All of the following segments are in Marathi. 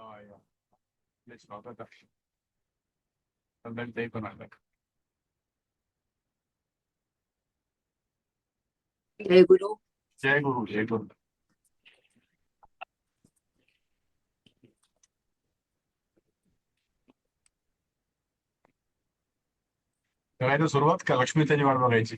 या. आपले स्वागत आहे. सगळ्यांचं ते पण आलं. जय गुरु. जय गुरु, जय गुरु. करायचं सुरुवात का लक्ष्मीची वाट बघायची?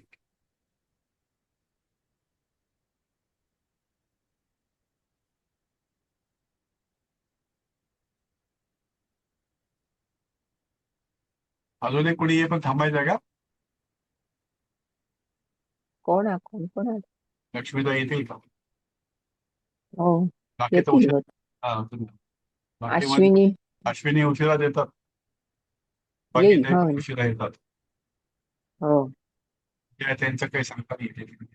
अजून एक कुणी ये पण थांबायचं का? कोण कोण लक्ष्मीता येतील का? हो, बाकी तर येतील उशीर. होत. हा, बाकी अश्विनी अश्विनी उशिरा देतात. बाकी येईल. ते हो पण उशिरा येतात. हो त्यांचं काही सांगता नाही येते.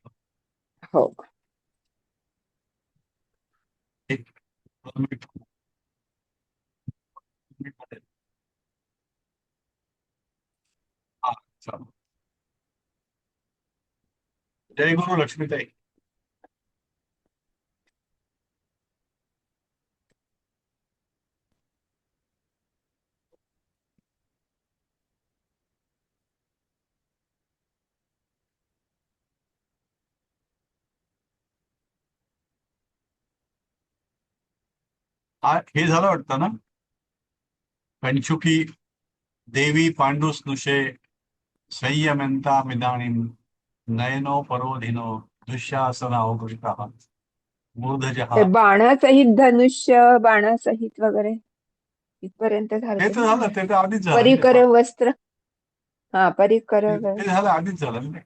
हो. एक 2 मिनिट. हा, चालेल. जय गुरु लक्ष्मीताई. हे झालं वाटतं ना? कंचुकी देवी पांडुस्नुषे संयमंता मिदानीम नयनो परोधिनो दुःशासनावकृष्टः मूर्धजः. ते बाणासहित धनुष्य बाणासहित वगैरे इथपर्यंत झालं ते ते तर ना. झालं, ते तर आधीच झालं ना. परिकर वस्त्र. हा, परिकर ते झालं, आधीच झालं ना.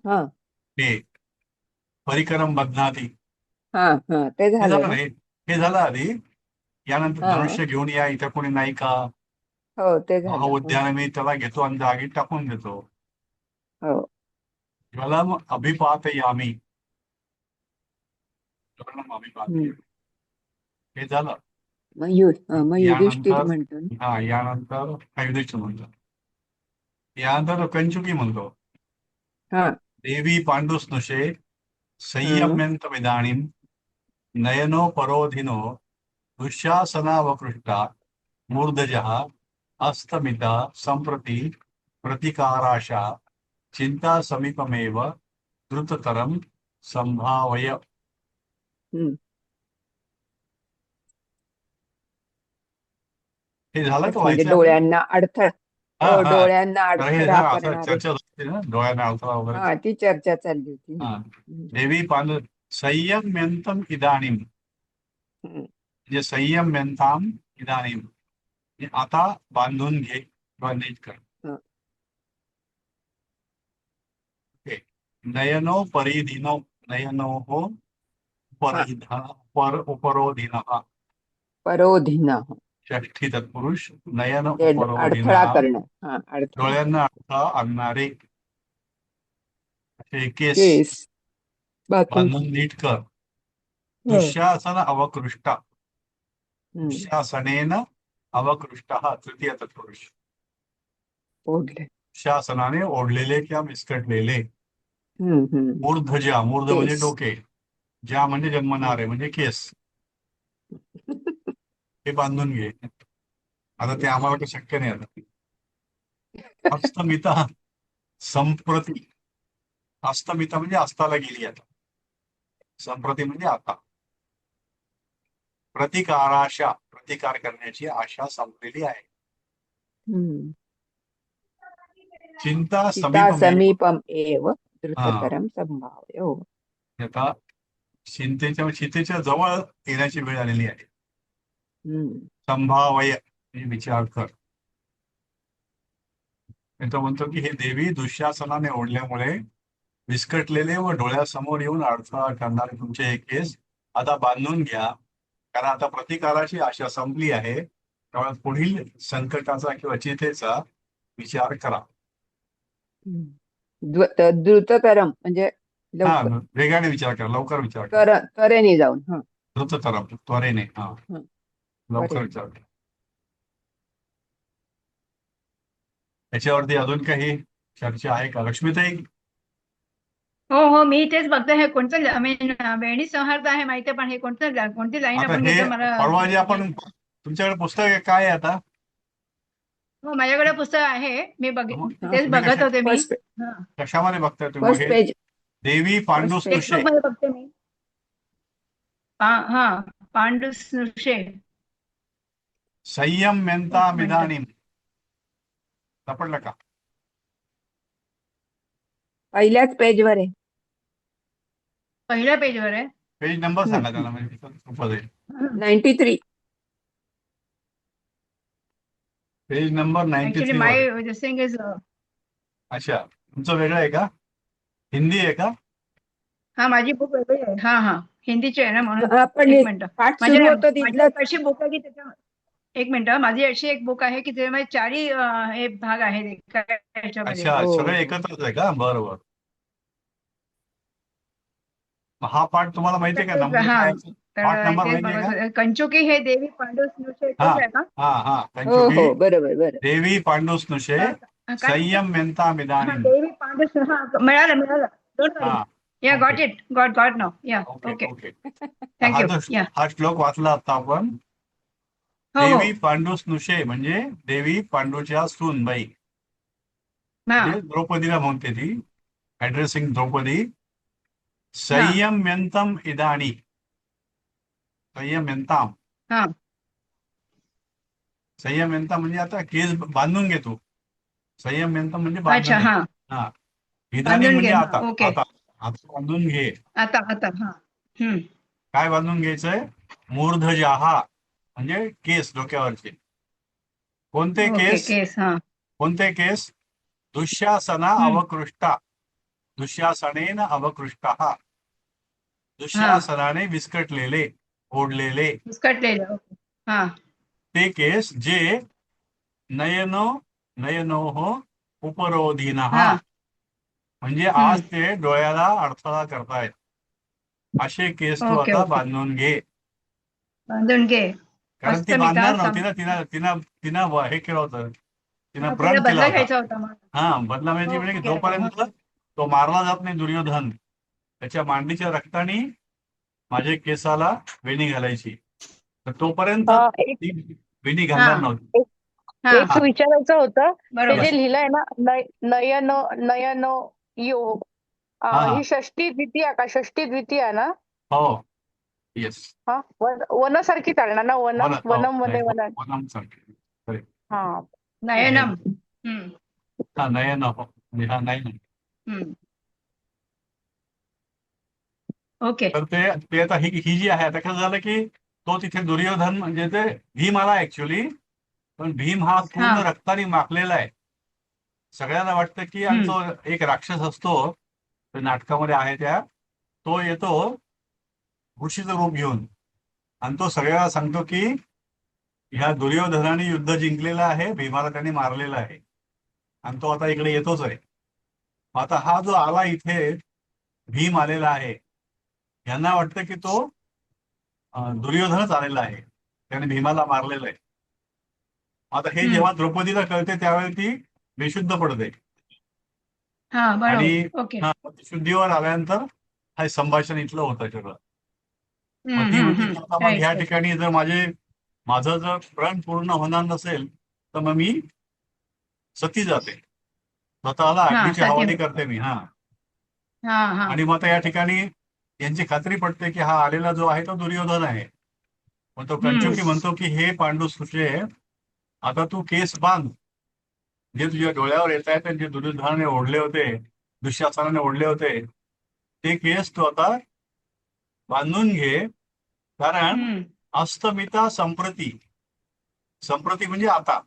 हा ते परिकरम बध्नाती हा हा, ते हे झालं झालं ना. नाही. हे झालं आधी. यानंतर हा धनुष्य घेऊन या, इथं कोणी नाही का? हो, ते झालं. महाउद्यान मी त्याला घेतो आणि जागी टाकून देतो. हो. ज्वलम अभिपातयामी. ज्वलम अभिपातयामी हम्म. हे झालं. मग युधिष्ठिर यानंतर म्हणतो ना. यानंतर युधिष्ठिर म्हणतो. यानंतर कंचुकी म्हणतो. हा देवी पांडुस्नुषे हा संयम्यंत विदाणीम नयनो परोधिनो दुःशासनावकृष्टा मूर्धजः अस्तमिता संप्रति प्रतिकाराशा चिंता समीपमेव द्रुततरम संभावय. हम्म. हे झालं तेच का? म्हणजे व्हायचं आपलं? डोळ्यांना अडथळा. हा हो, हा. डोळ्यांना तर हे अडथळा हा असं करणारे. चर्चा असते ना, डोळ्यांना अडथळा वगैरे. हा, ती चर्चा चालली होती ना. हा. देवी पांडु संयम्यंतम इदानीम हम्म. म्हणजे संयम्यंताम इदानीम म्हणजे आता बांधून घे किंवा नीट कर. हा. ओके. नयनो परिधिनो नयनो हो हा, परिधा पर उपरोधिन. परोधिन. षष्ठी तत्पुरुष नयन ते उपरोधिन. अडथळा करणं. हा, अडथळा. डोळ्यांना अडथळा आणणारे असे केस केस. बाकी. बांधून नीट कर. हं. दुःशासन अवकृष्ट. हम्म. दुःशासनेन अवकृष्ट तृतीय तत्पुरुष. ओढले. शासनाने ओढलेले किंवा विस्कटलेले. हम्म. मूर्धजा, मूर्ध म्हणजे केस. डोके. ज्या म्हणजे हं. जन्मणारे म्हणजे केस. हे बांधून घे. आता ते आम्हाला काही शक्य नाही. आता अस्तमिता संप्रती. अस्तमिता म्हणजे अस्ताला गेली आता. संप्रती म्हणजे आता. प्रतिकाराशा प्रतिकार करण्याची आशा संपलेली आहे. हम्म. चिंता चिता समीपमेव. समीपम एव हा. द्रुततरम संभाव्य. हो. आता चितेच्या जवळ येण्याची वेळ आलेली आहे. हम्म. संभावय म्हणजे विचार कर. तो म्हणतो की हे देवी दुःशासनाने ओढल्यामुळे विस्कटलेले व डोळ्यासमोर येऊन अडथळा करणारे तुमचे हे केस आता बांधून घ्या. कारण आता प्रतिकाराची आशा संपली आहे. त्यामुळे पुढील संकटाचा किंवा चितेचा विचार करा. हम्म. द्रुततरम म्हणजे हा, लवकर. वेगाने विचार करा, लवकर विचार करा. त्वरेने जाऊन. हा. द्रुततरम त्वरेने. हा, हा, लवकर त्वरेने. विचार करा. याच्यावरती अजून काही चर्चा आहे का लक्ष्मीताई? हो हो, मी तेच बघते हे कोणतं वेणी संहार आहे माहिती आहे, पण हे कोणती लाईन आता आपण हे घेतो मला परवा जे हे. आपण तुमच्याकडे पुस्तक आहे, काय आहे आता? हो, माझ्याकडे पुस्तक आहे, मग तेच तुम्ही बघत होते मी. फर्स्ट हा, कशामध्ये बघताय तुम्ही मग फर्स्ट हे? पेज देवी फर्स्ट पेज पांडुस्नुषे. टेक्स्टबुक मध्ये बघते मी. हा, पांडू स्नुषे. संयम्यन्ता एक मिनिट. मिदानीम. सापडलं का? पहिल्याच पेजवर आहे. पहिल्या पेजवर आहे. पेज नंबर सांगा त्याला, म्हणजे सोपं जाईल. 93. पेज नंबर ऍक्च्युली 93 वर आहे. माय दिस थिंग इज. अच्छा, तुमचं वेगळं आहे का? हिंदी आहे का? हा, माझी बुक वेगळी आहे. हा, हिंदीची आहे ना, म्हणून. पण एक मिनिट. पाठ सुरू माझ्या होतो माझी तिथलं. एक अशी बुक आहे की त्याच्या. एक मिनिट, माझी अशी एक बुक आहे की त्याच्यामध्ये चारही हे भाग आहेत एका याच्यामध्ये. अच्छा, सगळे हो. एकत्रच आहे का? बरोबर. हा पाठ तुम्हाला माहिती आहे का? नंबर हा, काय आहे? पाठ तर नंबर तेच माहिती आहे बघत का? होते. कंचुकी हे देवी पांडू स्नुषे हा तेच आहे का? हा हा हो कंचुकी हो, बरोबर बरोबर. देवी पांडुस्नुषे काय म्हणतो? संयम्यन्ता हा, मिदानीम. देवी पांडू मिळालं. डोंट हा, वरी. या, ओके गॉट इट. गॉट नाव. या, ओके ओके. ओके. हा थँक्यू. जो या. हा श्लोक वाचला आता आपण. हो हो. देवी पांडुस्नुषे म्हणजे देवी पांडूच्या सूनबाई, हा म्हणजे द्रौपदीला म्हणते ती, ऍड्रेसिंग द्रौपदी. हा संयम्यंतम इदानी. संयम्यंताम. हा. संयम्यंता म्हणजे आता केस बांधून घे तू. संयम्यंतम म्हणजे अच्छा. बांधणे. हा, हा, इदानी बांधून घे. म्हणजे हा, आता. ओके. आता आता बांधून घे. आता. हा. हम्म. काय बांधून घ्यायचंय? मूर्धजाहा म्हणजे केस, डोक्यावरचे. कोणते ओके, केस? केस. हा कोणते केस? दुःशासना हम्म. अवकृष्टा. दुःशासनेन अवकृष्टा. हा, दुःशासनाने विस्कटलेले, ओढलेले विस्कटलेलं. ओके. हा ते केस, जे नयनो नयनोः उपरोधिनः, हा. म्हणजे हम्म. आज ते डोळ्याला अडथळा करतायत, असे केस तू ओके आता ओके. बांधून घे. बांधून घे. कारण ती हस्तमिता बांधणार नव्हती ना, तिनं तिनं तिनं हे केलं होतं, तिनं तिला प्रण केला बदला होता. घ्यायचा होता मला. हा, बदला म्हणजे की ओके ओके. हा. जोपर्यंत तो मारला जात नाही दुर्योधन, त्याच्या मांडीच्या रक्ताने माझ्या केसाला वेणी घालायची, तर तोपर्यंत एक ती वेणी हा घालणार नव्हती. एक हा. एक विचारायचं होतं. हे बरोबर. जे लिहिलंय ना, नयन नयन यो, हा हा ही षष्टी द्वितीया का? षष्टी द्वितीया ना? हो, येस. हा, वनसारखी चालणार ना? वन हो, वनम नाही, वने वनम. वनम सांगते. Correct. हा, ठीक आहे. नयनम. हम्म. हा, नयन हो, म्हणजे हा नाही नाही. हम्म. ओके. तर ते ते आता ही जी आहे, आता कसं झालं की तो तिथे दुर्योधन म्हणजे ते भीम आला ऍक्च्युली, पण भीम हा हा. पूर्ण रक्ताने माखलेला आहे. सगळ्यांना वाटतं की, आणि हम्म. तो एक राक्षस असतो, तो नाटकामध्ये आहे त्या, तो येतो ऋषीचं रूप घेऊन, आणि तो सगळ्यांना सांगतो की ह्या दुर्योधनाने युद्ध जिंकलेलं आहे, भीमाला त्याने मारलेलं आहे, आणि तो आता इकडे येतोच आहे. आता हा जो आला इथे, भीम आलेला आहे, यांना वाटतं की तो दुर्योधनच आलेला आहे, त्याने भीमाला मारलेलं आहे. आता हे हम्म. जेव्हा द्रौपदीला कळते त्यावेळी ती बेशुद्ध पडते, हा, आणि बरोबर. ओके. हा, शुद्धीवर आल्यानंतर हे संभाषण इथलं होतं सगळं. मग ती म्हणते की आता मग ह्या राईट. ठिकाणी जर माझं जर प्रण पूर्ण होणार नसेल, तर मग मी सती जाते, स्वतःला हा, अग्नीची सती. आहुती करते मी. हा, हा. आणि मग आता या ठिकाणी यांची खात्री पडते की हा आलेला जो आहे तो दुर्योधन आहे. मग तो हम्म. कंचुकी म्हणतो की हे पांडू सुशे, आता तू केस बांध, जे तुझ्या डोळ्यावर येत आहेत आणि जे दुर्योधनाने ओढले होते, दुःशासनाने ओढले होते, ते केस तू आता बांधून घे. कारण हम्म. अस्तमिता संप्रती. संप्रती म्हणजे आता.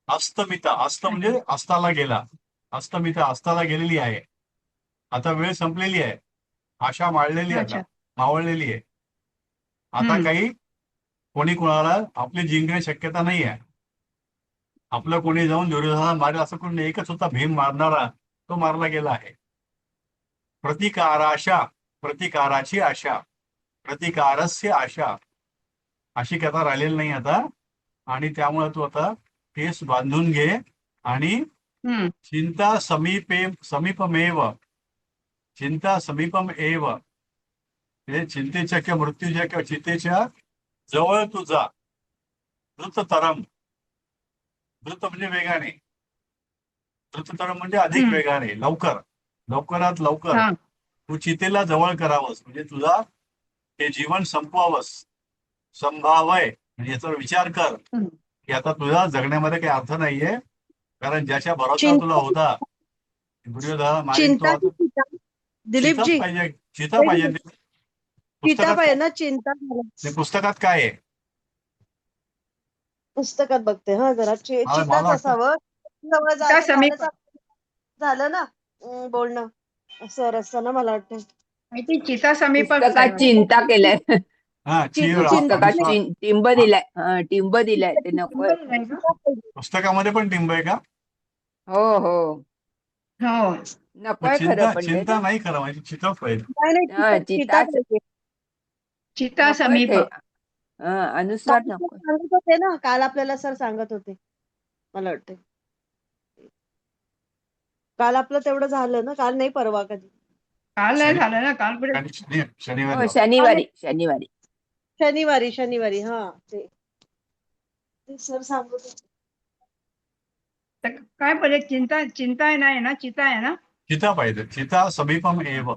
अस्तमिता, अस्त म्हणजे अच्छा. अस्ताला गेला. अस्तमिता अस्ताला गेलेली आहे. आता वेळ संपलेली आहे, आशा माळलेली आहे, आता अच्छा. मावळलेली आहे. आता हम्म. काही कोणी कोणाला आपली जिंकण्याची शक्यता नाही आहे. आपलं कोणी जाऊन दुर्योधनाला मारेल असं कोणी, एकच होता भीम मारणारा, तो मारला गेला आहे. प्रतिकाराशा, प्रतिकाराची आशा, प्रतिकारस्य आशा, अशी कथा राहिलेली नाही आता. आणि त्यामुळे तू आता केस बांधून घे, आणि चिंता समीपमेव, चिंता समीपम एव, म्हणजे चिंतेच्या किंवा मृत्यूच्या किंवा चिंतेच्या जवळ तू जा. द्रुततरम, द्रुत म्हणजे वेगाने, द्रुततरम म्हणजे अधिक वेगाने, लवकर, लवकरात लवकर हा तू चितेला जवळ करावंस, म्हणजे तुझा हे जीवन संपवावंस. संभावय म्हणजे याचा विचार कर हम्म. की आता तुझा जगण्यामध्ये काही अर्थ नाहीये, कारण ज्याच्या भरोसा तुला चिंता होता दुर्योधना मारीन तो चिंता आता. की चिता चिताच दिलीपजी पाहिजे, चिता पाहिजे. चिता पुस्तकात पाहिजे काय, ना चिंता ते पुस्तकात काय आहे? पुस्तकात बघते हा जरा मला चिताच वाटतं असावं जवळ त्या समीप कालच झालं ना बोलणं असं असताना मला वाटतं माहिती चिता समीपच आहे पुस्तकात वाटतं. चिंता केलंय. हा चीर चिंता पुस्तकात अनुस्वार. टिंब दिलाय. हा, टिंब दिलाय, ते नकोय. नाही का? पुस्तकामध्ये पण टिंब आहे का? हो हो, हो मग नकोय खरं चिंता, पण ते चिंता ना. नाही खरं माहिती, चिताच पाहिजे. नाही नाही हा, चिता चिता चिताच पाहिजे चिता नकोय समीप ते. हा, अनुस्वार काल नकोय. सांगत होते ना काल आपल्याला सर सांगत होते मला वाटतं काल आपलं तेवढं झालं ना काल नाही परवा कधी काल नाही शनि झालं ना काल पुढे शनिवारी हो, जाऊ. शनिवारी शनिवारी. शनिवारी हा ते सर सांगत होते तर काय पाहिजे चिंता चिंता आहे ना चिता आहे ना. चिता पाहिजे, चिता समीपम एव,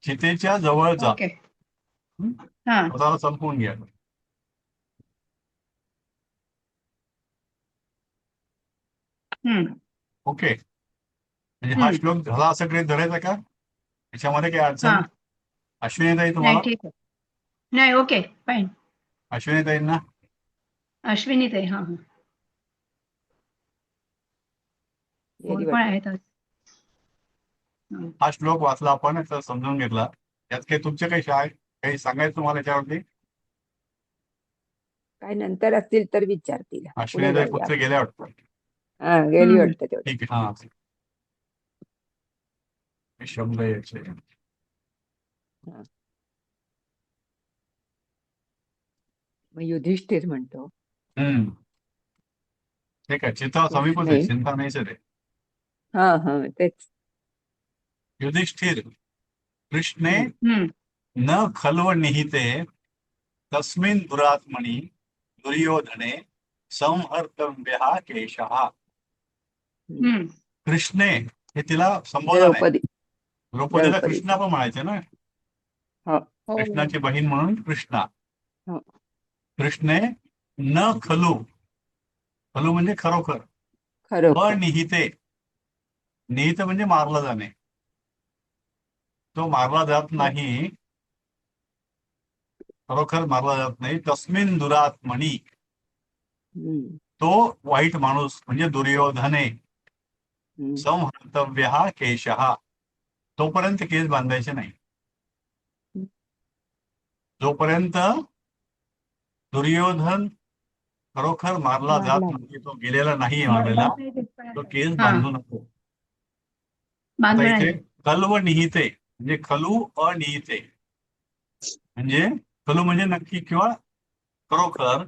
चितेच्या जवळ जा. ओके हं? हा स्वतःला संपवून घ्या. हम्म ओके, म्हणजे हा श्लोक झाला असं काही धरायचा का? याच्यामध्ये काही अडचण? हा अश्विनीताई नाही तुम्हाला? ठीक आहे नाही ओके फाईन. अश्विनीताईंना? अश्विनी ताई हा हा व्हेरी कोण पण वाटत. आहेत आज? हं. हा श्लोक वाचला आपण, याचा समजून घेतला. यात काही तुमचे काही सांगायचं तुम्हाला याच्यावरती? काय नंतर असतील तर विचारतील. पुढे अश्विनीताई जाऊया. कुठे गेल्या वाटतं. हा, गेली वाटतं तेवढं. ठीक आहे, हा. हे शब्द याचे. हा. मग युधिष्ठिर म्हणतो, हम्म, ठीक आहे. चिता समीपच आहे, कृष्णे. चिंता नाहीच आहे ते. हा हा, तेच. युधिष्ठिर, कृष्णे हम्म. न खल्व निहिते तस्मिन् दुरात्मनि दुर्योधने संहर्तव्यः केशः. हम्म. कृष्णे हे तिला संबोधन आहे. द्रौपदी. द्रौपदीला द्रौपदीचं. कृष्णा पण म्हणायचे ना, हो हो कृष्णाची बहीण म्हणून कृष्णा. हो. कृष्णे न खलू, खलू म्हणजे खरोखर, खरोखर. अनिहिते, निहित म्हणजे मारला जाणे, तो मारला जात नाही, खरोखर मारला जात नाही. तस्मिन दुरात्मनी, हम्म, तो वाईट माणूस म्हणजे दुर्योधने, हम्म. संहर्तव्यः केशः, तोपर्यंत केस बांधायचे नाही. जोपर्यंत दुर्योधन खरोखर मारला जात मारला. नाही, तो गेलेला नाही मारलेला, तो केस हा बांधू नको. आता बांधून इथे आहे. खल्व निहिते म्हणजे खलू अनिहिते, म्हणजे खलू म्हणजे नक्की किंवा खरोखर,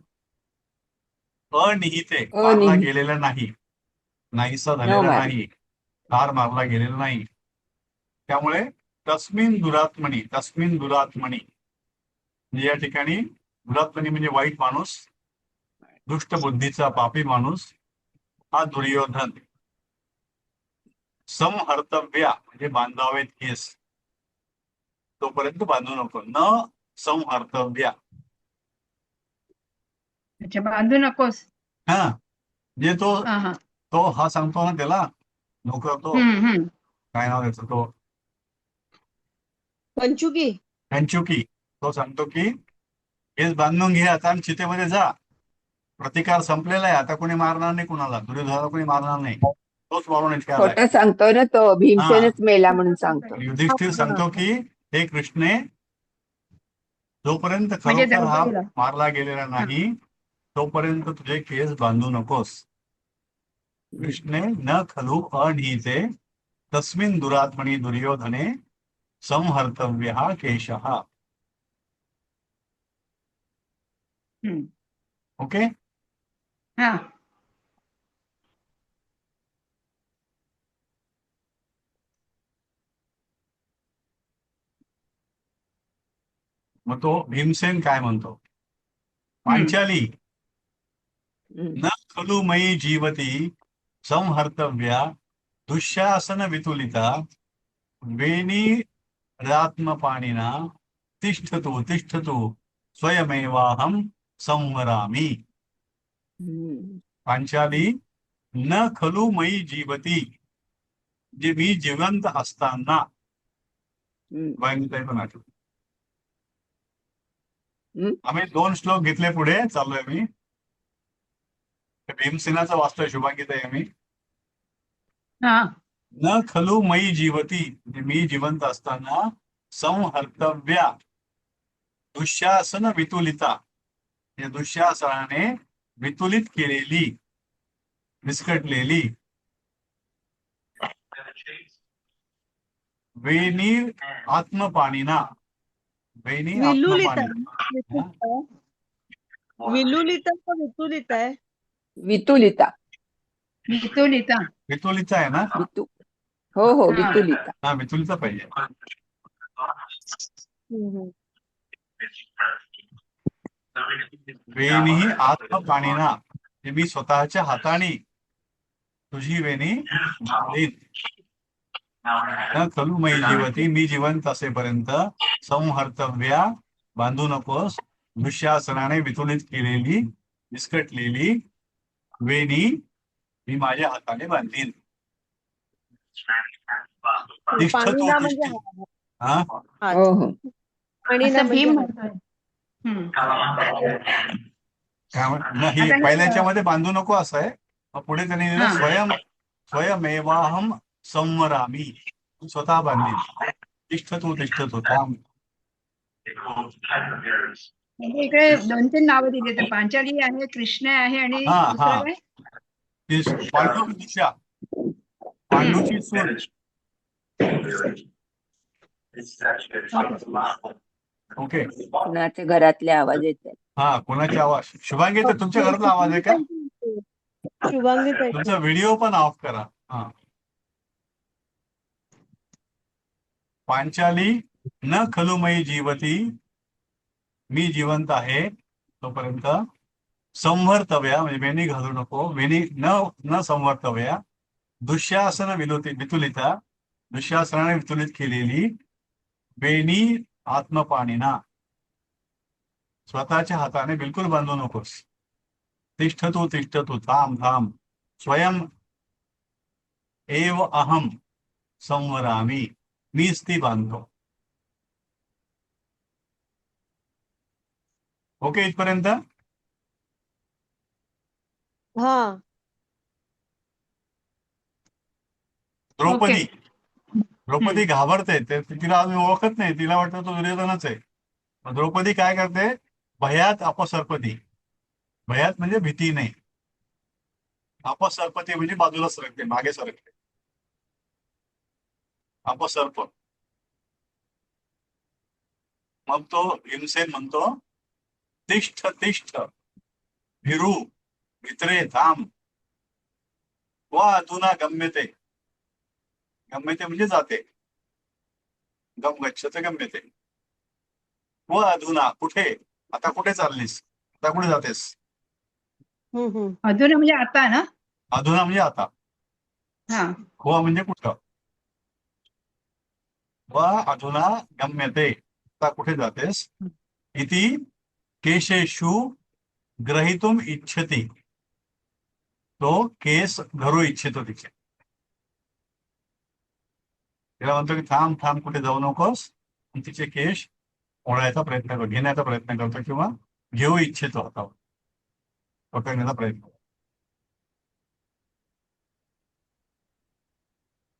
अनिहिते मारला अनिहित. गेलेला नाही, नाहीसा न झालेला मारला. नाही, ठार मारला गेलेला नाही. त्यामुळे तस्मिन दुरात्मनी म्हणजे या ठिकाणी दुरात्मनी म्हणजे वाईट माणूस, दुष्ट बुद्धीचा पापी माणूस हा दुर्योधन. संहर्तव्य म्हणजे बांधावेत केस, तोपर्यंत बांधू नको. न संहर्तव्य, अच्छा बांधू नकोस. हा म्हणजे तो हा हा तो हा सांगतो ना त्याला, नोकर तो, हम्म. काय नाव त्याचं, तो पंचुकी कंचुकी, तो सांगतो की केस बांधून घे आता आणि चितेमध्ये जा. प्रतिकार संपलेला आहे, आता कोणी मारणार नाही कुणाला, दुर्योधनाला कोणी मारणार नाही, तोच मारून इतके आलाय. खोटं सांगतो ना तो, हा, भीमसेनच मेला म्हणून सांगतो. युधिष्ठिर सांगतो की हे कृष्णे, जोपर्यंत म्हणजे खरोखर हा द्रौपदीला मारला गेलेला हा. नाही, तोपर्यंत तुझे केस बांधू नकोस. कृष्णे न खलू अनिहिते तस्मिन् दुरात्मनि दुर्योधने संहर्तव्यः केशः. हम्म. ओके, हा मग तो भीमसेन काय म्हणतो, हम्म. पांचाली हम्म. न खलु मयी जीवती संहर्तव्या दुःशासन वितुलिता वेणीरात्मपाणिना तिष्ठतु तिष्ठतु स्वयमेवाहम संवरामि. हम्म. पांचाली न खलु मयी जीवती, जे मी जिवंत असताना. हम्म. वांगीताई पण आठवत. हम्म. आम्ही 2 श्लोक घेतले, पुढे चाललोय मी. भीमसेनाचा वाचतोय शुभांगीताई आम्ही. हा. न खलु मयी जीवती, म्हणजे मी जिवंत असताना संहर्तव्या दुःशासन वितुलिता, या दुःशासनाने वितुलित केलेली, विस्कटलेली वेणी आत्मपाणीना, वेणी विलुलित आत्मपाणी. आहे. विलुलित का वितुलित आहे? वितुलिता. वितुलिता. वितुलिता आहे ना? वितू हो हो, हा. वितुलिता. हा, वितुलिता पाहिजे. हम्म. वेणी आत्मपाणीना, म्हणजे मी स्वतःच्या हाताने तुझी वेणी घालीन. न खलु मयी जीवती, मी जिवंत असेपर्यंत संहर्तव्या, बांधू नकोस, दुःशासनाने वितुलित केलेली, विस्कटलेली वेणी मी माझ्या हाताने बांधीन. तिष्ठतु पाणीला म्हणजे तिष्ठी. हा, हात. हो हो. पाणीला असं भीम म्हणजे हात. म्हणतोय. हम्म. नाही, आता हे, पहिल्याच्या मध्ये बांधू नको असं आहे. मग पुढे त्यांनी लिहिलं, हा. स्वयमेवाहम संवरामी, तू स्वतः बांधील. तिष्ठतु तिष्ठतु, थांब. म्हणजे इकडे 2-3 नावं दिली तर पांचाली आहे, कृष्ण आहे, आणि हा दुसरं हा, काय? पांडू दिशा, हम्म. पांडूची सून. ओके. कुणाच्या घरातले आवाज येत आहेत. हा, कोणाची आवाज? शुभांगी, तर तुमच्या घरातला आवाज आहे का? शुभांगी ताई. तुमचा व्हिडिओ पण ऑफ करा. हा. पांचाली न खलु मयी जीवती, मी जिवंत आहे तोपर्यंत संवर्तव्या, म्हणजे वेणी घालू नको, वेणी न संवर्तव्या दुःशासन वितुलिता, दुःशासनाने वितुलित केलेली वेणी आत्मपाणीना, स्वतःच्या हाताने बिलकुल बांधू नकोस. तिष्ठतु तिष्ठतु, थांब थांब. स्वयं एव अहम संवरामी, मीच ती बांधतो. ओके, इथपर्यंत. हा. द्रौपदी, हम्म. घाबरते. तिला अजून ओळखत नाही, तिला वाटतं तो दुर्योधनच आहे. मग द्रौपदी काय करते, भयात अपसर्पती, भयात म्हणजे भीती नाही, अपसर्पती म्हणजे बाजूला सरकते, मागे सरकते. अपसर्प. मग तो भीमसेन म्हणतो, तिष्ठ तिष्ठ भिरू भित्रे, थांब. व अधुना गम्यते, गम्यते म्हणजे जाते, गम गच्छते गम्यते. व अधुना, कुठे, आता कुठे चाललीस, आता कुठे जातेस? अधुना म्हणजे आता ना? अधुना म्हणजे आता. हा. व म्हणजे कुठं. व अधुना गम्यते, आता कुठे जातेस. इति केशेषु ग्रहीतुम इच्छति, तो केस धरू इच्छितो तिचे. तिला म्हणतो की थांब थांब, कुठे जाऊ नकोस. तिचे केश ओढायचा प्रयत्न करतो, घेण्याचा प्रयत्न करतो, किंवा घेऊ इच्छितो हातावर, पकडण्याचा प्रयत्न.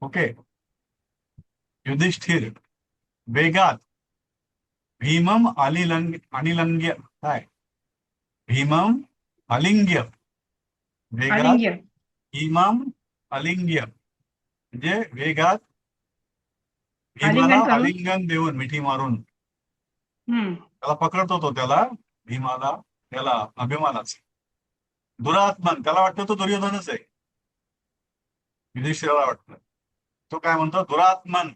ओके. युधिष्ठिर वेगात भीमम अनिलंग्य, काय, भीमम अलिंग्य, वेगात अलिंग्य. भीमम अलिंग्य, म्हणजे वेगात भीमाला आलिंगन करून. आलिंगन देऊन, मिठी मारून हम्म. त्याला पकडतो. तो त्याला, भीमाला, त्याला अभिमानाच. दुरात्मन, त्याला वाटतं तो दुर्योधनच आहे. युधिष्ठिराला वाटतं. तो काय म्हणतो, दुरात्मन,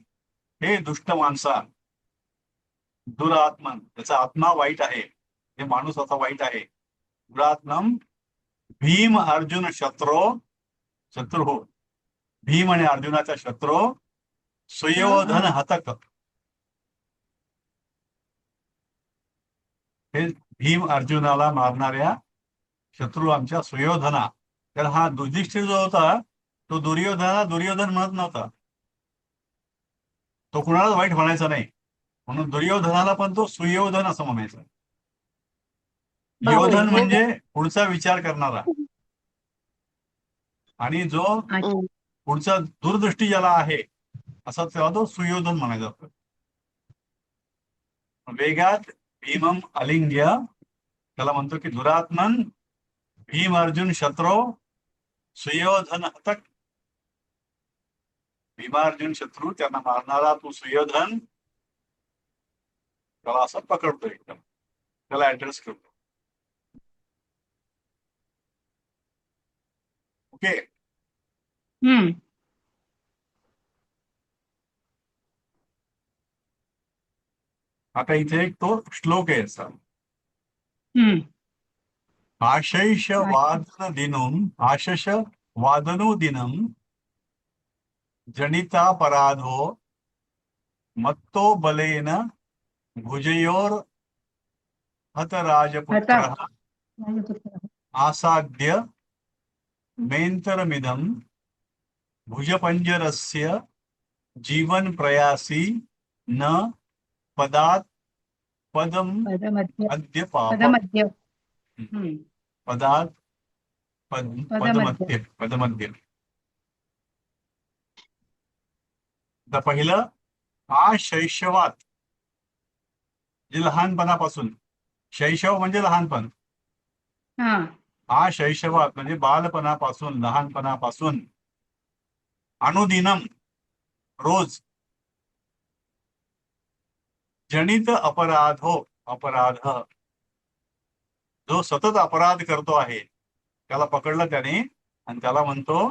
हे दुष्ट माणसा, दुरात्मन, त्याचा आत्मा वाईट आहे, हे माणूस असा वाईट आहे. दुरात्मम भीम अर्जुन शत्रू, भीम आणि अर्जुनाचा शत्रू, सुयोधन हतक. हे भीम अर्जुनाला मारणाऱ्या शत्रू आमच्या सुयोधना. तर हा युधिष्ठिर जो होता तो दुर्योधन म्हणत नव्हता, तो कुणाला वाईट म्हणायचा नाही, म्हणून दुर्योधनाला पण तो सुयोधन असं म्हणायचा. बापरे, योधन हो का? म्हणजे पुढचा विचार करणारा, आणि जो हम्म. पुढचा दूरदृष्टी ज्याला आहे असा तेव्हा तो सुयोधन म्हणायचा जातो. वेगात भीमम अलिंग्य, त्याला म्हणतो की दुरात्मन भीम अर्जुन शत्रू सुयोधन हतक. भीमार्जुन शत्रू त्यांना मारणारा तू सुयोधन, त्याला असं पकडतो, एकदम त्याला ऍड्रेस करतो. ओके. हम्म. आता इथे एक तो श्लोक आहे असा. हम्म. आशैष वादनो दिनम जनितापराधो मत्तो बलेन भुजयोर हत राजपुत्र आसाद्य मेंतरमिदं भुजपंजरस्य जीवन प्रयासी न पदात् पदम पदमध्य अद्य पाप. पदमध्य. हम्म. पदात् पदमध्य. पदमध्य. तर पहिलं शैशवात, जे लहानपणापासून, शैशव म्हणजे लहानपण, हा. शैशवात म्हणजे बालपणापासून, लहानपणापासून, अनुदिनम रोज, जनित अपराध, जो सतत अपराध करतो आहे त्याला पकडलं त्याने, आणि त्याला म्हणतो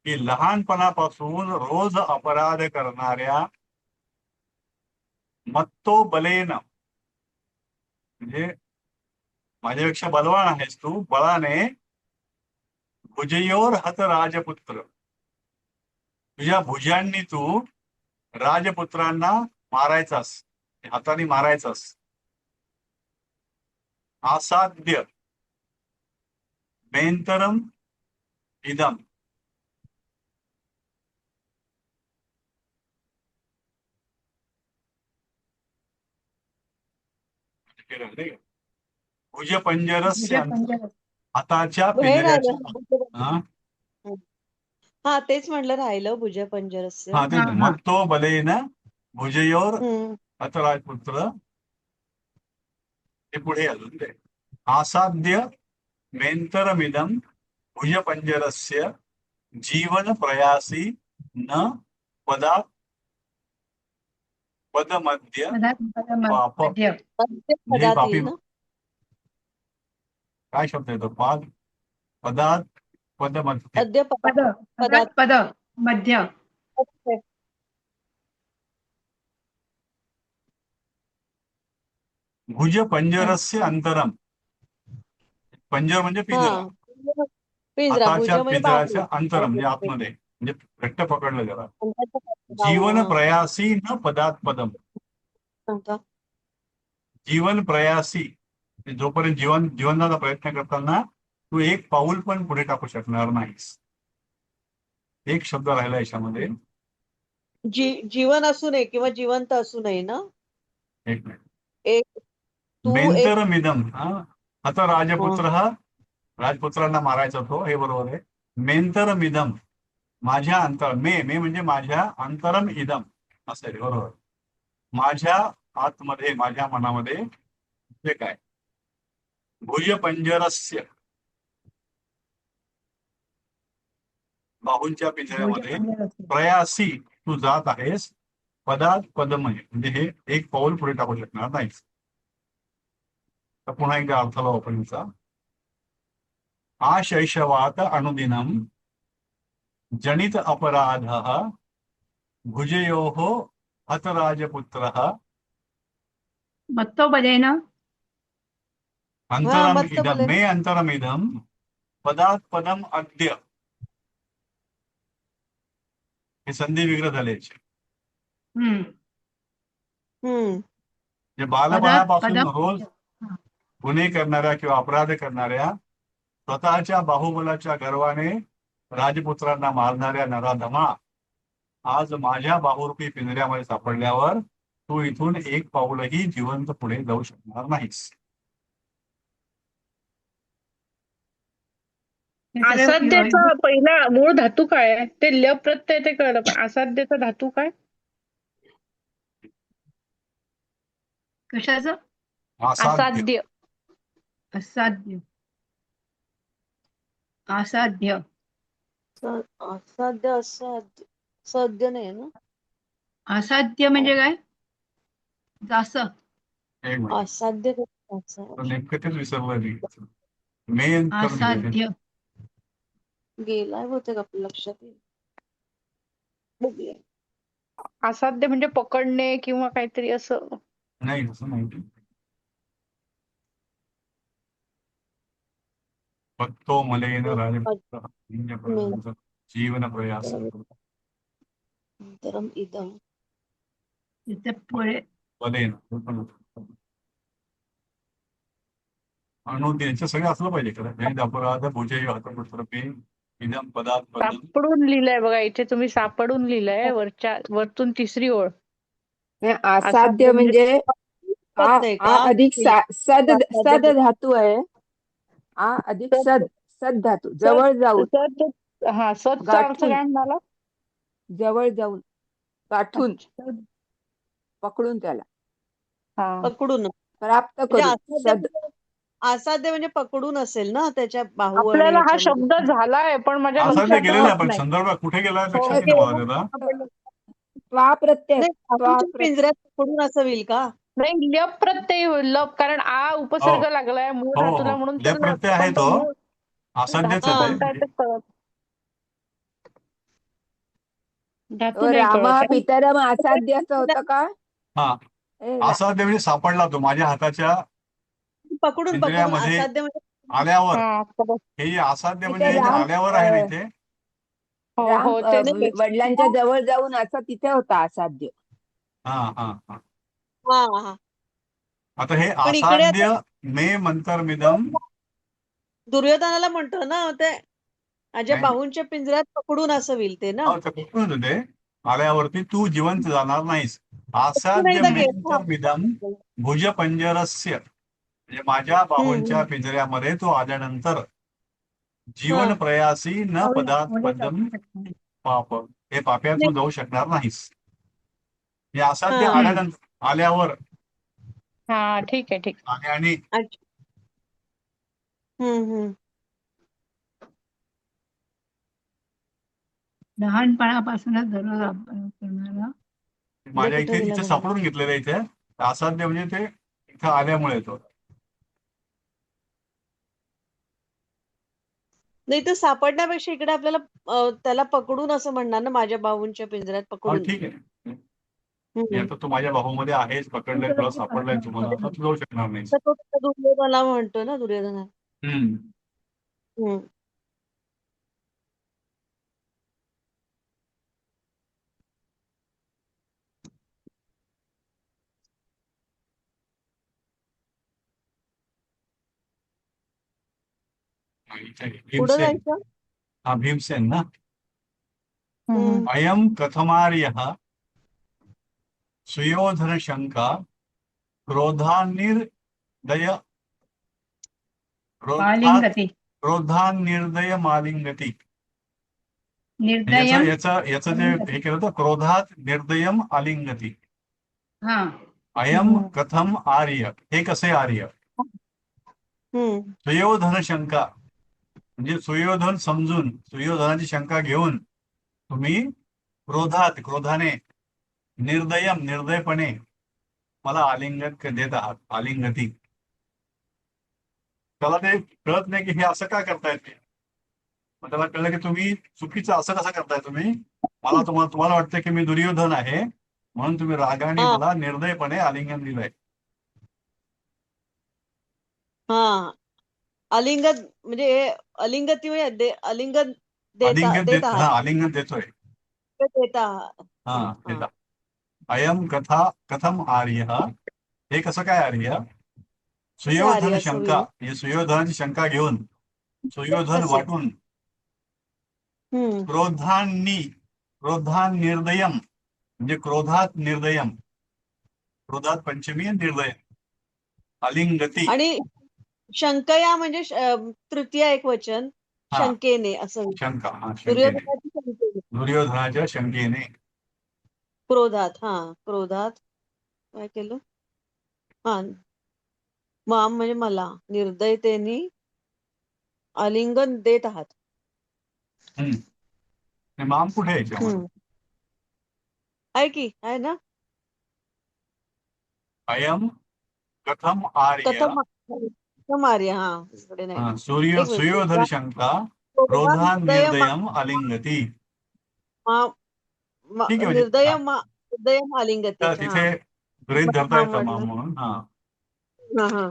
की लहानपणापासून रोज अपराध करणाऱ्या मत्तो बलेन, म्हणजे माझ्यापेक्षा बलवान आहेस तू, बळाने भुजयोर हत राजपुत्र, तुझ्या भुजांनी तू राजपुत्रांना मारायचास, हाताने मारायचास. आसाद्य मेंतरम इदम, भुजपंजरस्य भुजपंजर. हाताच्या हे पिंजऱ्याच्या. राहिलं. हा हा, तेच म्हणलं, राहिलं भुजपंजरस्य. हा, ते हा, हा. मग तो बलेन भुजयोर हम्म. हत राजपुत्र, ते पुढे अजून ते आसाद्य मेंतरमिदम भुजपंजरस्य जीवन प्रयासी न पदा पदमध्य पाप. पदमध्य. म्हणजे ही पापी, पदाती ना. काय शब्द येतो, पदात पदमध्य. अद्य पद पदात. पद मध्य. भुज पंजरस्य अंतरम, पंजर म्हणजे पिंजरा, हा, पिंजरा. भुज हाताच्या म्हणजे पिंजऱ्याच्या अंतरम म्हणजे बाहुली. आतमध्ये, म्हणजे घट्ट पकडलं जरा. बाहुली. जीवन हा. प्रयासी न पदात पदम, सांगता. जीवन प्रयासी, जोपर्यंत जीवनाचा प्रयत्न करताना तू एक पाऊल पण पुढे टाकू शकणार नाहीस. एक शब्द राहिला याच्यामध्ये, जीवन असू नये किंवा जिवंत असू नये ना. एक मिनिट. एक तू एक. मेंतर मिदम, आता राजपुत्र हा राजपुत्रांना मारायचा तो, हे बरोबर आहे. मेंतर मिदम, माझ्या अंतर, मे म्हणजे माझ्या, अंतरम इदम असं आहे, बरोबर. माझ्या आतमध्ये, माझ्या मनामध्ये जे काय, भुजपंजरस्य, बाहूंच्या पिंजऱ्यामध्ये प्रयासी तू जात आहेस, पदात पदम म्हणजे हे एक पाऊल पुढे टाकू शकणार नाहीस. तर पुन्हा एकदा अर्थाला वापरायचा. शैशवात अनुदिनम जनित अपराधः भुजयोः हत राजपुत्रः बत्तो बलेन अंतरम मत्त इदम बोले मे अंतरम इदम पदात पदम अद्य हे संधी विग्रह झाले हम्म जे हम्म पदात बालपणापासून पदम रोज हा. गुन्हे करणाऱ्या किंवा अपराध करणाऱ्या स्वतःच्या बाहुबलाच्या गर्वाने राजपुत्रांना मारणाऱ्या नराधमा आज माझ्या बाहुरूपी पिंजऱ्यामध्ये सापडल्यावर तू इथून एक पाऊलही जिवंत पुढे जाऊ शकणार नाहीस. हे सगळे असाध्याचा पहिला मूळ धातू काय आहे? ते ल प्रत्यय ते कळलं, पण असाध्याचा धातू काय? कशाचं असाध्य. असाध्य. असाध्य असाध्य असाध्य असाध्य सध्य नाही ना असाध्य म्हणजे काय जास्त एक मिनिट. असाध्य तर नेमकं तेच विसरलं मी. मे अंतरम असाध्य गेलाय बहुतेक आपल्या लक्षात येईल. बघूया. असाध्य म्हणजे पकडणे किंवा काहीतरी असं. नाही असं माहिती. भक्तो मलेन राजपुत्र जीवन प्रयास अंतरम इदम तिथे पुढे मलेन अणु यांचं सगळं असलं पाहिजे खरं. जैन अपराध भुजय हतपुत्रपे इदम पदात पदम सापडून लिहिलंय बघा, इथे तुम्ही सापडून लिहिलंय वरतून तिसरी ओळ. हे असाध्य म्हणजे आ नाही आ का अधिक सद सद असाध्य. धातू आहे. आ अधिक सद सद धातू जवळ जाऊन हा, सदचा अर्थ गाठून काय म्हणाला? जवळ जाऊन गाठून अच्छा. पकडून त्याला हा. पकडून प्राप्त म्हणजे करून सद असाध्य म्हणजे पकडून असेल ना त्याच्या बाहू आणि आपल्याला हा ह्याच्यामध्ये. शब्द झालाय, पण माझ्या असाध्य लक्षात गेलेला राहत आपण नाही. संदर्भ कुठे गेला हो, लक्षात ते येईल मला त्याला. त्वा प्रत्यय नाही, त्वा बाहूच्या प्रत्यय पिंजऱ्यात पकडून असं होईल का नाही, लप प्रत्यय होईल. लप, कारण आ उपसर्ग लागलाय मूळ हो धातूला हो म्हणून ले तर लप. प्रत्यय आहे पण तो मूळ असाध्यच धातू आहे कोणता आहे ते. ते कळत. धातू नाही रामा कळत. पितरम असाध्य असं होतं का? हा असाध्य म्हणजे सापडला तो माझ्या हाताच्या पकडून पिंजऱ्यामध्ये असाध्य म्हणजे आल्यावर. हा, हे जे असाध्य इथे म्हणजे जे राम आल्यावर आहे ना इथे. हो राम हो, तेच तेच. वडिलांच्या जवळ जाऊन असं तिथे होता असाध्य. हा हा हा हा हा आता हे पण इकडे आता असाध्य मे मंतरमिदम दुर्योधनाला म्हणतो ना ते माझ्या नाही. बाहूंच्या पिंजऱ्यात पकडून असं होईल ते ना. हो ते कुठून होते आल्यावरती तू जिवंत जाणार नाहीस. पकडून असाध्य एकदा मे गेला. अंतर्मिदम भुज पंजरस्य म्हणजे माझ्या बाहूंच्या पिंजऱ्यामध्ये तू आल्यानंतर जीवन प्रयासी न पदात पदम पाप हे पाप्यात तू जाऊ शकणार नाहीस. हे असाध्य हा. आल्यानंतर आल्यावर हा, ठीक आहे, ठीक आणि अच्छा. हम्म. लहानपणापासूनच दररोज अभ्यास करणारा माझ्या कुठे गेला इथे बघा. सापडून घेतलेलं आहे इथे. असाध्य म्हणजे ते इथं आल्यामुळे येतो. नाही तर सापडण्यापेक्षा इकडे आपल्याला त्याला पकडून असं म्हणणार ना माझ्या बाहूंच्या पिंजऱ्यात हा पकडून. ठीक आहे. हम्म. आता तू माझ्या बाहूमध्ये आहेस, पकडलंय तुला, सापडलाय तुम्हाला, आता तू जाऊ शकणार नाहीस. तर तो दुर्योधनाला म्हणतो ना दुर्योधना. हम्म हम्म. इथे पुढे भीमसेन. जायचं. हा भीमसेन ना. आहे. अयम कथमार्यः सुयोधन शंका क्रोधान्निर्दय आलिंगती क्रोधान्निर्दय मालिंगती. निर्दयम याचं जे हे केलं होतं क्रोधात निर्दयम आलिंगती. हा अयम कथम आर्य हे कसे आर्य. सुयोधन शंका म्हणजे सुयोधन समजून सुयोधनाची शंका घेऊन तुम्ही क्रोधाने निर्दयम निर्दयपणे मला आलिंगन देत आहात. आलिंगती. त्याला ते कळत नाही की हे असं का करतायत ते. मग त्याला कळलं की तुम्ही चुकीचं असं कसं करताय तुम्ही. तुम्हाला वाटतं की मी दुर्योधन आहे म्हणून तुम्ही रागाने मला निर्दयपणे आलिंगन दिलंय. हा अलिंगत म्हणजे अलिंगती म्हणजे अलिंगत देत आहात आलिंगन देतोय. देत आहात. हा हा देता. अयम कथा कथम आर्य, हे कसं काय आर्य? कसे सुयोधन आर्य शंका, सुयो म्हणजे सुयोधनाची शंका घेऊन सुयोधन कसे वाटून हम्म क्रोधान निर्दयम, म्हणजे क्रोधात निर्दयम, क्रोधात पंचमी आणि निर्दय अलिंगती. आणि शंकया म्हणजे तृतीय एक वचन हा शंकेने असं शंका, हा शंकेने, दुर्योधनाची शंकेने दुर्योधनाच्या शंकेने. क्रोधात काय केलं हा माम म्हणजे मला निर्दयतेने आलिंगन देत आहात. हे माम कुठे आहे याच्यामध्ये? हम्म आहे की आहे ना अयम कथम आर्य, कथम कथम आर्य हा इकडे नाही एक सुयोधन मिनिट शंका क्रोधान क्रोधान निर्दयम अलिंगती. ठीक आहे, म्हणजे निर्दय आलिंगते तर हा तिथे गृहीत धरता माम येतं म्हटलं माम म्हणून. हा हा हा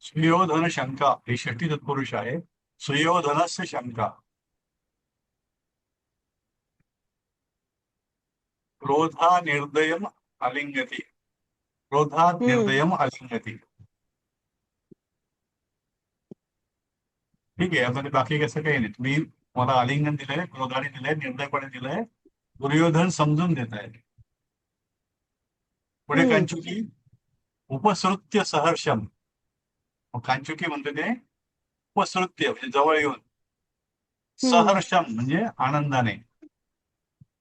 सुयोधन शंका ही षष्टी तत्पुरुष आहे. सुयोधनस्य शंका, क्रोधा निर्दयम अलिंगती, क्रोधात हम्म निर्दयम अलिंगती. ठीक आहे, आता बाकी कसं काही नाही. तुम्ही मला आलिंगन दिलंय, क्रोधाने दिलंय, निर्दयपणे दिलंय, दुर्योधन समजून देत आहे. पुढे हम्म कांचुकी उपसृत्य सहर्षम. मग कांचुकी म्हणते ते उपसृत्य म्हणजे जवळ येऊन, हम्म सहर्षम म्हणजे आनंदाने.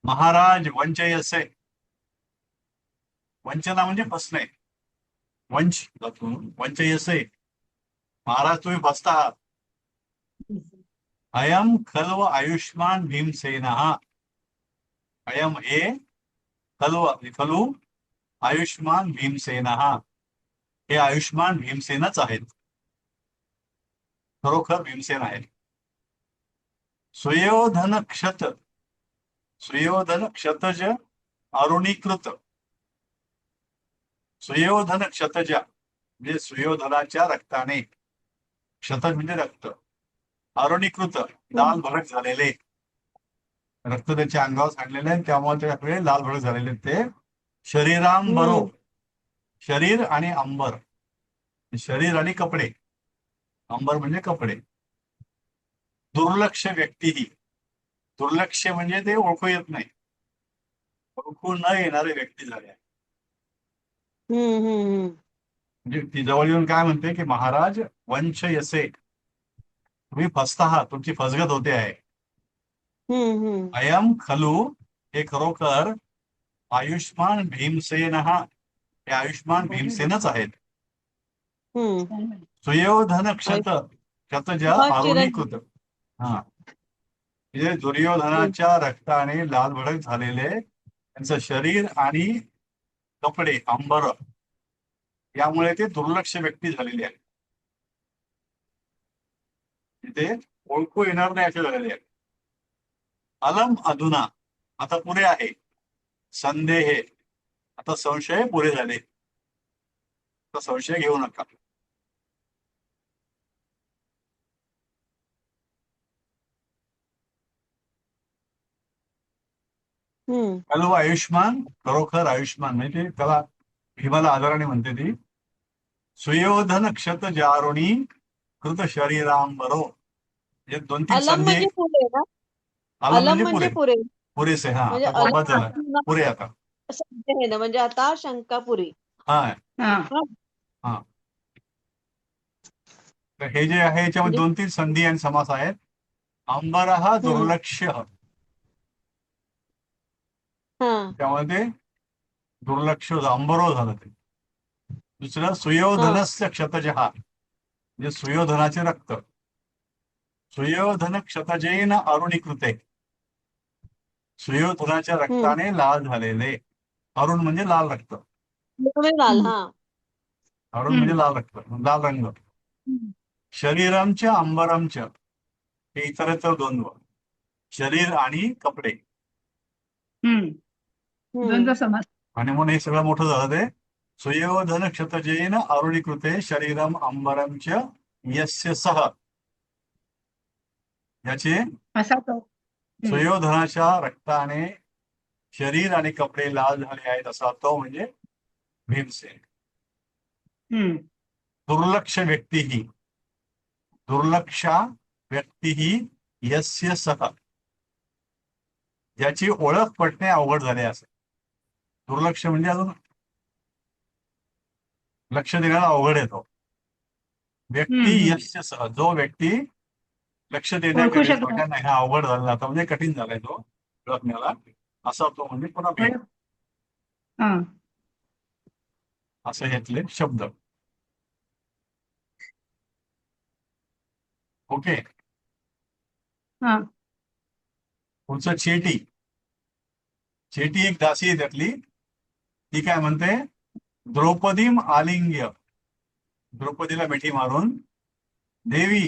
महाराज वंचयसे, वंचना म्हणजे फसणे, वंच वंचयसे, महाराज तुम्ही फसता आहात. अयम खल्व आयुष्मान भीमसेन, अयम हे खलू आयुष्मान भीमसेन, हे आयुष्मान भीमसेनच आहेत, खरोखर भीमसेन आहेत. सुयोधन क्षतज अरुणीकृत, सुयोधन क्षतज म्हणजे सुयोधनाच्या रक्ताने, क्षतज म्हणजे रक्त, अरुणीकृत लाल भडक झालेले, रक्त त्याच्या अंगावर सांडलेले आहे, त्यामुळे त्याकडे लाल भडक झालेले ते. शरीरांबरो, हम्म शरीर आणि अंबर, शरीर आणि कपडे, अंबर म्हणजे कपडे. दुर्लक्ष व्यक्ती, दुर्लक्ष म्हणजे ते ओळखू येत नाही, ओळखू न येणारे व्यक्ती झाले. हम्म हम्म म्हणजे ती जवळ येऊन काय म्हणते की महाराज वंश यसे, तुम्ही फसता आहात, तुमची फसगत होते आहे. हम्म अयम खलू, हे खरोखर आयुष्मान भीमसेन, हे आयुष्मान भीमसेनच आहेत. हम्म सुयोधन क्षतज हा अरुणीकृत, चिरंजीव हा म्हणजे दुर्योधनाच्या रक्ताने लाल भडक झालेले त्यांचं शरीर आणि कपडे अंबर, यामुळे ते दुर्लक्ष व्यक्ती झालेले आहेत, ते ओळखू येणार नाही असे झालेले आहेत. अलम अधुना, आता पुरे आहे. संदेह, आता संशय पुरे झाले, आता संशय घेऊ नका. हॅलो आयुष्मान, खरोखर आयुष्मान म्हणजे त्याला भीमाला आदराने म्हणते ती. सुयोधन क्षत जारुणी कृत शरीरांबरो, हे 2-3 अलम संधी. म्हणजे पुरे ना आलं अलम म्हणजे म्हणजे पुरे, पुरे पुरेसे. हा म्हणजे आता बस झालं, अलम पुरे आता. आहे ना म्हणजे आता शंकापुरी हा हा हा तर हे जे आहे याच्यामध्ये म्हणजे 2-3 संधी आणि समास आहेत. अंबरः हम्म दुर्लक्ष्य, हा त्यामुळे ते दुर्लक्ष अंबरो झालं ते. दुसरं हा सुयोधनस्य क्षतजः, म्हणजे सुयोधनाचे रक्त, सुयोधन क्षतजेन अरुणीकृते, सुयोधनाच्या हम्म रक्ताने लाल झालेले. अरुण म्हणजे लाल रक्त, लाल हा अरुण म्हणजे लाल रक्त, लाल रंग. शरीरमच्या अंबरमच्या, हे इतरेतर द्वंद्व, शरीर आणि कपडे. हम्म द्वंद्व समास. आणि म्हणून हे सगळं मोठं झालं ते सुयोधन क्षतजेन अरुणीकृते शरीरम अंबरम च यस्य सह. याचे असा तो. सुयोधनाच्या रक्ताने शरीर आणि कपडे लाल झाले आहेत असा तो म्हणजे भीमसेन. हम्म. दुर्लक्षा व्यक्ती यस्य सह. ज्याची ओळख पटणे अवघड झाले असे. दुर्लक्ष म्हणजे अजून लक्ष देण्याला अवघड येतो. व्यक्ती यस्य सह, जो व्यक्ती लक्ष ओळखू देण्याकडे शकतो. नाही हा अवघड झाला आता म्हणजे कठीण झालाय तो ओळखण्याला असा तो म्हणजे पुन्हा भीम. हा. असं घेतले शब्द. ओके. हा. पुढचं चेटी. चेटी एक दासी आहे त्यातली. ती काय म्हणते, द्रौपदीम आलिंग्य. द्रौपदीला मिठी मारून देवी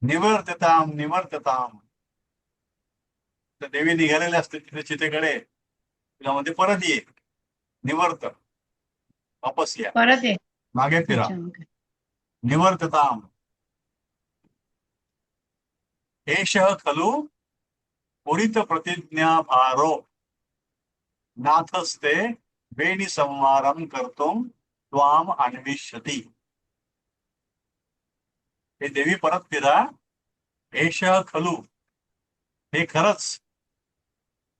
निवर्तताम निवर्तताम. तर देवी निघालेले असते तिथे चितेकडे. तिला म्हणते परत ये, निवर्त, वापस या, परत ये. मागे फिरा. अच्छा, ओके. निवर्तताम. एषः खलु पुरित प्रतिज्ञा भारो नाथस्ते वेणी संवारम कर्तुम त्वाम अन्विष्यति. हे देवी परत फिरा. एषः खलु, हे खरंच,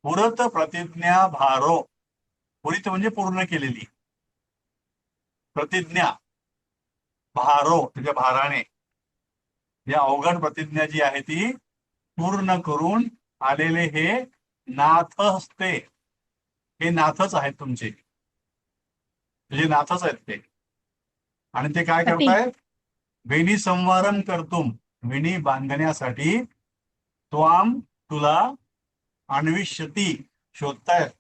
पुरत प्रतिज्ञा भारो. पुरित म्हणजे पूर्ण केलेली. प्रतिज्ञा भारो म्हणजे भाराने. या अवघड प्रतिज्ञा जी आहे ती पूर्ण करून आलेले हे नाथ असते. हे नाथच आहेत तुमचे, तुझे नाथच आहेत ते. आणि ते काय पती. करतायत, वेणी संवारम करतुम, वेणी बांधण्यासाठी, त्वाम तुला, अन्विष्यती शोधतायत.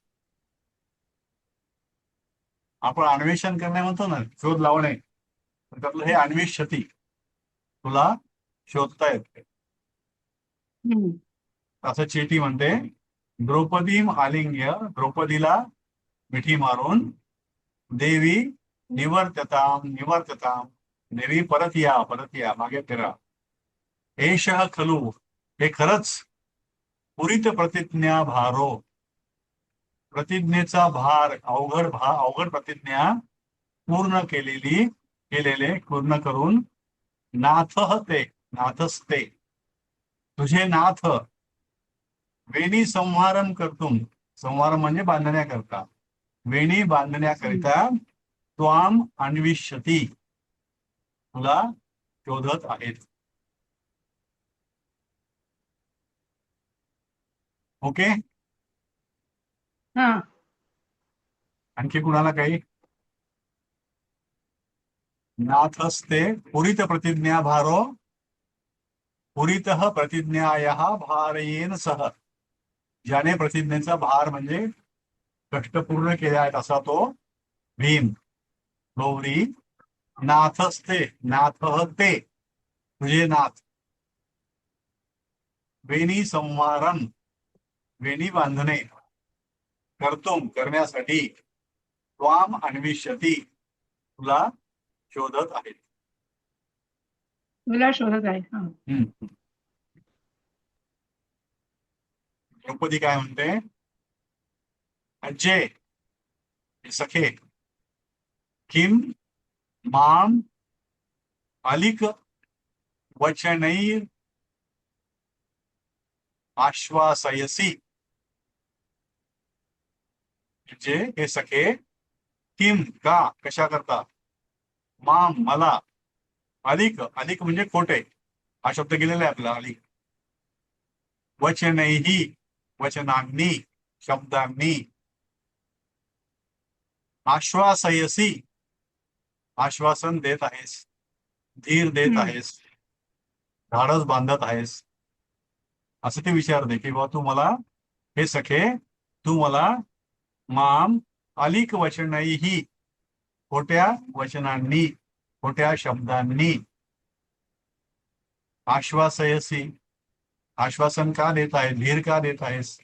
आपण अन्वेषण करणे म्हणतो ना, शोध लावणे, त्यातलं हे अन्विष्यती, तुला शोधतायत. असं चेटी म्हणते. द्रौपदीम आलिंग्य, द्रौपदीला मिठी मारून, देवी निवर्तताम निवर्तताम, देवी परत या परत या, मागे फिरा. एषः खलु, हे खरंच, पुरित प्रतिज्ञा भारो, प्रतिज्ञेचा भार, अवघड प्रतिज्ञा पूर्ण केलेले पूर्ण करून, नाथ ते, नाथस्ते, तुझे नाथ, वेणी संहारम करतुम, संहारम म्हणजे बांधण्याकरता, वेणी बांधण्याकरिता, त्वाम अन्विष्यती, तुला शोधत आहेत. ओके. हा. आणखी कुणाला काही. नाथस्ते पुरित प्रतिज्ञा भारो, पुरितः प्रतिज्ञायाः भारयेन सह. ज्याने प्रतिज्ञेचा भार म्हणजे कष्ट पूर्ण केले आहेत असा तो भीम. गौरी नाथस्ते, नाथ ते, तुझे नाथ. वेणी संवारम, वेणी बांधणे, कर्तुम करण्यासाठी, त्वाम अन्विष्यती, तुला शोधत आहेत. तुला शोधत आहे. हा. द्रौपदी काय म्हणते, अज्जे सखे, किम माम अलिक वचनैर आश्वासयसी. म्हणजे हे सखे, किम का, कशा करता, माम मला, अलिक, अलिक म्हणजे खोटे, हा शब्द गेलेला आहे आपला अलिक, वचनैही वचनांनी शब्दांनी, आश्वासयसी आश्वासन देत आहेस, धीर देत आहेस, धाडस बांधत आहेस, असं ते विचारते की बा तू मला, हे सखे तू मला, माम अलिक वचनैही, खोट्या वचनांनी, खोट्या शब्दांनी, आश्वासयसी आश्वासन का देत आहे, धीर का देत आहेस,